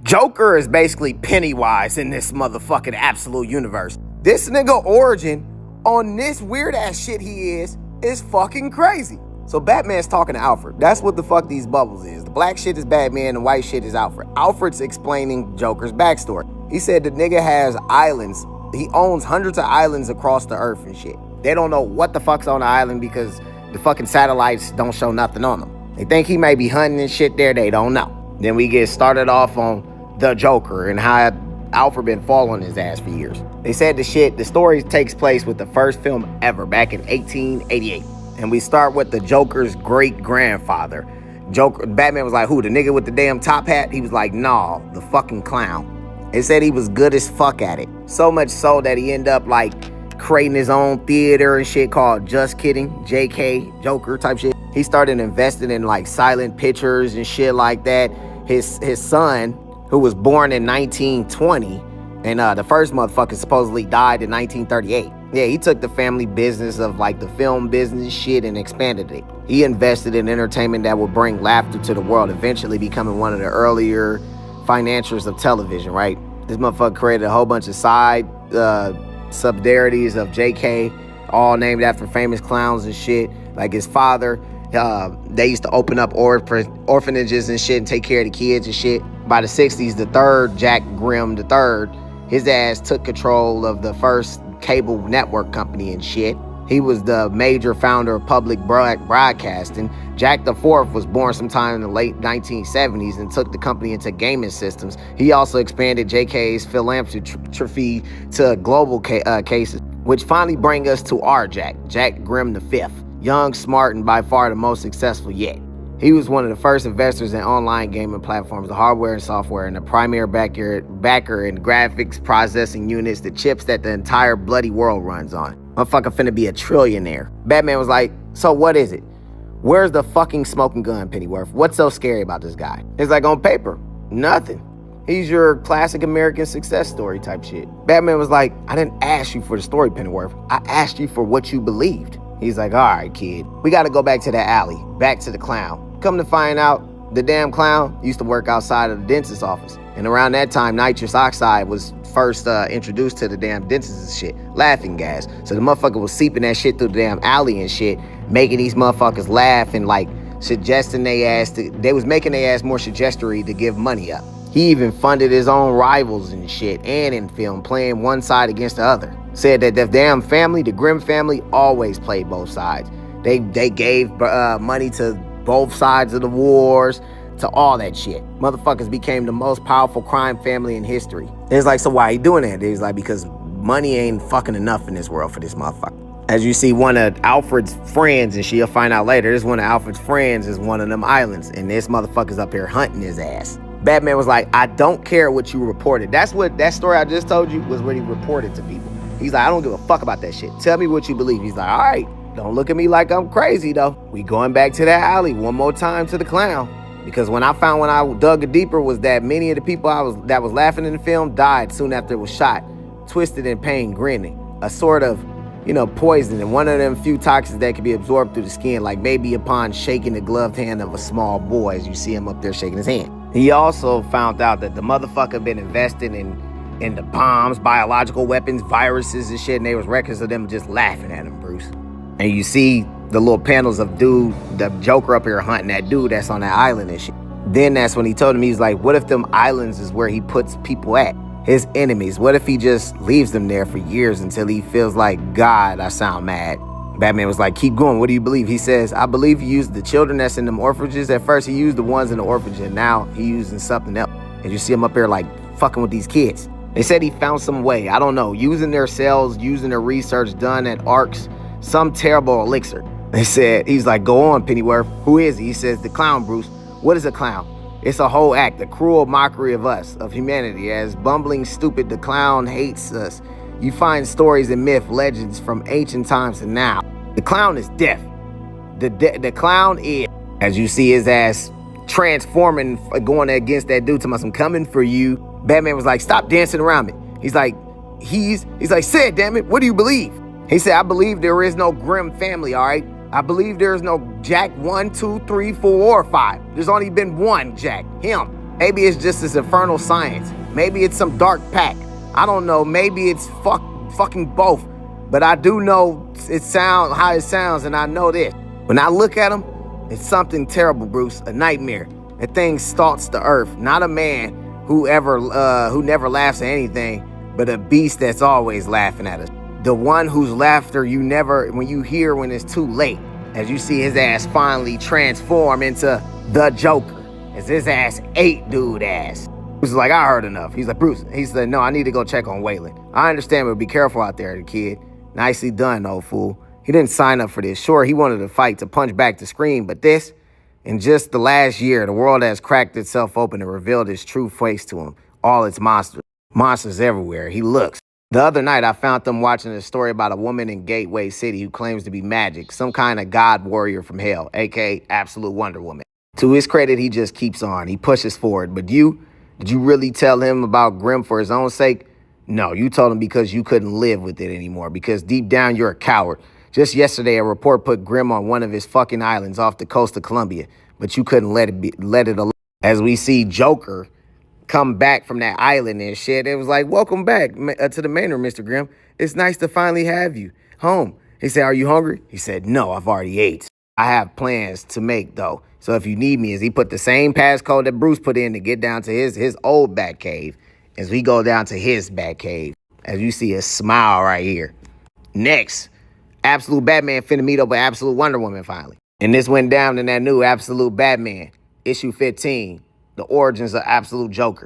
Joker is basically Pennywise in this motherfucking absolute universe. This nigga origin on this weird ass shit he is fucking crazy. So Batman's talking to Alfred. That's what the fuck these bubbles is. The black shit is Batman, the white shit is Alfred. Alfred's explaining Joker's backstory. He said the nigga has islands. He owns hundreds of islands across the earth and shit. They don't know what the fuck's on the island because the fucking satellites don't show nothing on them. They think he may be hunting and shit there. They don't know. Then we get started off on the Joker and how Alfred been following his ass for years. They said the story takes place with the first film ever back in 1888. And we start with the Joker's great-grandfather. Batman was like, who, the nigga with the damn top hat? He was like, nah, the fucking clown. They said he was good as fuck at it. So much so that he ended up like creating his own theater and shit called Just Kidding, JK, Joker type shit. He started investing in like silent pictures and shit like that. His son, who was born in 1920, and the first motherfucker supposedly died in 1938. Yeah, he took the family business of like the film business shit and expanded it. He invested in entertainment that would bring laughter to the world, eventually becoming one of the earlier financiers of television, right? This motherfucker created a whole bunch of side subsidiaries of JK, all named after famous clowns and shit. Like his father, they used to open up orphanages and shit and take care of the kids and shit. By the 60s, the third, Jack Grimm III, his ass took control of the first cable network company and shit. He was the major founder of public broadcasting. Jack IV was born sometime in the late 1970s and took the company into gaming systems. He also expanded JK's philanthropy to global cases, which finally bring us to our Jack Grimm V. Young, smart, and by far the most successful yet. He was one of the first investors in online gaming platforms, the hardware and software, and the primary backer in graphics processing units, the chips that the entire bloody world runs on. Motherfucker finna be a trillionaire. Batman was like, so what is it? Where's the fucking smoking gun, Pennyworth? What's so scary about this guy? It's like, on paper, nothing. He's your classic American success story type shit. Batman was like, I didn't ask you for the story, Pennyworth. I asked you for what you believed. He's like, all right, kid, we gotta go back to that alley, back to the clown. Come to find out, the damn clown used to work outside of the dentist's office. And around that time, nitrous oxide was first introduced to the damn dentist's shit, laughing gas. So the motherfucker was seeping that shit through the damn alley and shit, making these motherfuckers laugh and like suggesting they was making their ass more suggestory to give money up. He even funded his own rivals and shit, and in film, playing one side against the other. Said that the damn family, the Grimm family, always played both sides. They gave money to both sides of the wars, to all that shit. Motherfuckers became the most powerful crime family in history. It's like, so why he doing that? It's like, because money ain't fucking enough in this world for this motherfucker. As you see, one of Alfred's friends, and she'll find out later, this one of Alfred's friends is one of them islands, and this motherfucker's up here hunting his ass. Batman was like, I don't care what you reported. That's what that story I just told you was what he reported to people. He's like, I don't give a fuck about that shit. Tell me what you believe. He's like, all right, don't look at me like I'm crazy though. We going back to that alley one more time to the clown. Because when I dug it deeper was that many of the people that was laughing in the film died soon after it was shot, twisted in pain, grinning. A sort of, poison, and one of them few toxins that can be absorbed through the skin, like maybe upon shaking the gloved hand of a small boy as you see him up there shaking his hand. He also found out that the motherfucker been investing in the bombs, biological weapons, viruses and shit, and there was records of them just laughing at him, Bruce. And you see the little panels of the Joker up here hunting that dude that's on that island and shit. Then that's when he told him, he was like, what if them islands is where he puts people at? His enemies. What if he just leaves them there for years until he feels like, God, I sound mad. Batman was like, keep going. What do you believe? He says, I believe he used the children that's in them orphanages. At first, he used the ones in the orphanage, and now he using something else. And you see him up here like fucking with these kids. They said he found some way, I don't know, using their cells, using the research done at ARCS, some terrible elixir. They said, he's like, go on, Pennyworth. Who is he? He says, the clown, Bruce. What is a clown? It's a whole act, a cruel mockery of us, of humanity. As bumbling stupid, the clown hates us. You find stories and myth, legends from ancient times to now. The clown is deaf. The clown is, as you see his ass transforming, going against that dude, I'm coming for you. Batman was like, stop dancing around me. He's like, say it, damn it. What do you believe? He said, I believe there is no Grimm family, all right? I believe there is no Jack 1, 2, 3, 4, or 5. There's only been one Jack, him. Maybe it's just this infernal science. Maybe it's some dark pack. I don't know. Maybe it's fucking both. But I do know how it sounds, and I know this. When I look at him, it's something terrible, Bruce. A nightmare. That thing stalks the earth. Not a man who never laughs at anything, but a beast that's always laughing at us. The one whose laughter when you hear when it's too late. As you see his ass finally transform into the Joker. As his ass ate dude ass. Bruce is like, I heard enough. He's like, Bruce. He said, no, I need to go check on Waylon. I understand, but be careful out there, the kid. Nicely done, old fool. He didn't sign up for this. Sure, he wanted to fight to punch back to Scream, but this, in just the last year, the world has cracked itself open and revealed its true face to him. All its monsters. Monsters everywhere. He looks. The other night, I found them watching a story about a woman in Gateway City who claims to be magic, some kind of god warrior from hell, aka Absolute Wonder Woman. To his credit, he just keeps on. He pushes forward. But did you really tell him about Grimm for his own sake? No, you told him because you couldn't live with it anymore, because deep down you're a coward. Just yesterday, a report put Grimm on one of his fucking islands off the coast of Colombia, but you couldn't let it alone. As we see Joker come back from that island and shit, it was like, welcome back to the manor, Mr. Grimm. It's nice to finally have you home. He said, are you hungry? He said, no, I've already ate. I have plans to make, though. So if you need me, as he put the same passcode that Bruce put in to get down to his old bat cave, as we go down to his bat cave, as you see a smile right here. Next, Absolute Batman finna meet up with Absolute Wonder Woman finally. And this went down in that new Absolute Batman, issue 15, The Origins of Absolute Joker.